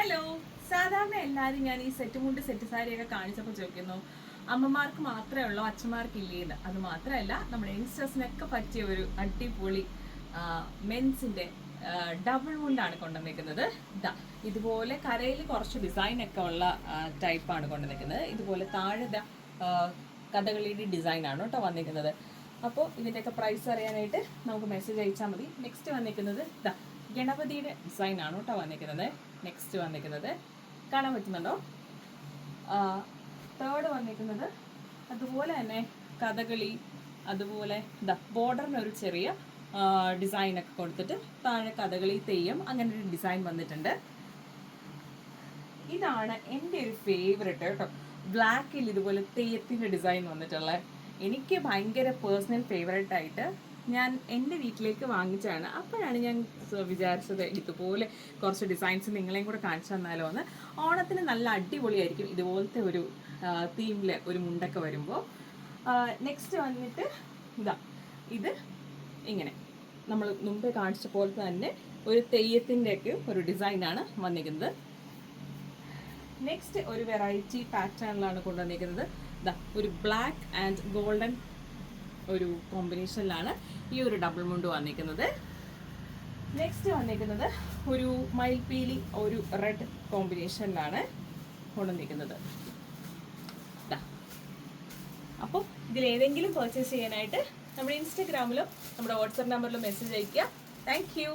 Hello. സാധാരണ എല്ലാവരും ഞാൻ ഈ സെറ്റ് മുണ്ട് സെറ്റ് സാരിയൊക്കെ കാണിച്ചപ്പോൾ ചോദിക്കുന്നു അമ്മമാർക്ക് മാത്രമേ ഉള്ളൂ അച്ഛന്മാർക്ക് ഇല്ലേന്ന്. അത് മാത്രമല്ല നമ്മുടെ യങ്സ്റ്റേഴ്സിനൊക്കെ പറ്റിയ ഒരു അടിപൊളി മെൻസിന്റെ ഡബിൾ മുണ്ടാണ് കൊണ്ടുവന്നിരിക്കുന്നത്. ഇതാ ഇതുപോലെ കരയിൽ കുറച്ച് ഡിസൈനൊക്കെ ഉള്ള ടൈപ്പാണ് കൊണ്ടുവന്നിരിക്കുന്നത്. ഇതുപോലെ താഴെ കഥകളിയുടെ ഡിസൈനാണ് കേട്ടോ വന്നിരിക്കുന്നത്. അപ്പോൾ ഇതിൻ്റെയൊക്കെ പ്രൈസ് അറിയാനായിട്ട് നമുക്ക് മെസ്സേജ് അയച്ചാൽ മതി. നെക്സ്റ്റ് വന്നിരിക്കുന്നത് ഇതാ ഗണപതിയുടെ ഡിസൈനാണ് കേട്ടോ വന്നിരിക്കുന്നത്. നെക്സ്റ്റ് വന്നിരിക്കുന്നത് കാണാൻ പറ്റുന്നുണ്ടോ? തേർഡ് വന്നിരിക്കുന്നത് അതുപോലെ തന്നെ കഥകളി, അതുപോലെ ഇതാ ബോർഡറിന് ഒരു ചെറിയ ഡിസൈനൊക്കെ കൊടുത്തിട്ട് താഴെ കഥകളി, തെയ്യം അങ്ങനെ ഒരു ഡിസൈൻ വന്നിട്ടുണ്ട്. ഇതാണ് എൻ്റെ ഒരു ഫേവറേറ്റ് കേട്ടോ. ബ്ലാക്കിൽ ഇതുപോലെ തെയ്യത്തിൻ്റെ ഡിസൈൻ വന്നിട്ടുള്ള എനിക്ക് ഭയങ്കര പേഴ്സണൽ ഫേവറേറ്റ് ആയിട്ട് ഞാൻ എൻ്റെ വീട്ടിലേക്ക് വാങ്ങിച്ചാണ്. അപ്പോഴാണ് ഞാൻ വിചാരിച്ചത് ഇതുപോലെ കുറച്ച് ഡിസൈൻസ് നിങ്ങളെയും കൂടെ കാണിച്ചു തന്നാലോ എന്ന്. ഓണത്തിന് നല്ല അടിപൊളിയായിരിക്കും ഇതുപോലത്തെ ഒരു തീമിൽ ഒരു മുണ്ടൊക്കെ വരുമ്പോൾ. നെക്സ്റ്റ് വന്നിട്ട് ഇതാ ഇത് ഇങ്ങനെ നമ്മൾ മുമ്പേ കാണിച്ച പോലെ തന്നെ ഒരു തെയ്യത്തിൻ്റെയൊക്കെ ഒരു ഡിസൈനാണ് വന്നിരിക്കുന്നത്. നെക്സ്റ്റ് ഒരു വെറൈറ്റി പാറ്റേണിലാണ് കൊണ്ടുവന്നിരിക്കുന്നത്. ഇതാ ഒരു ബ്ലാക്ക് ആൻഡ് ഗോൾഡൻ ഒരു കോമ്പിനേഷനിലാണ് ഈ ഒരു ഡബിൾ മുണ്ട് വന്നിരിക്കുന്നത്. നെക്സ്റ്റ് വന്നിരിക്കുന്നത് ഒരു മയിൽപീലി ഒരു റെഡ് കോമ്പിനേഷനിലാണ് കൊണ്ടുവന്നിരിക്കുന്നത്. അപ്പോൾ ഇതിലേതെങ്കിലും പർച്ചേസ് ചെയ്യാനായിട്ട് നമ്മുടെ ഇൻസ്റ്റഗ്രാമിലും നമ്മുടെ വാട്സാപ്പ് നമ്പറിലും മെസ്സേജ് അയയ്ക്കുക. Thank you.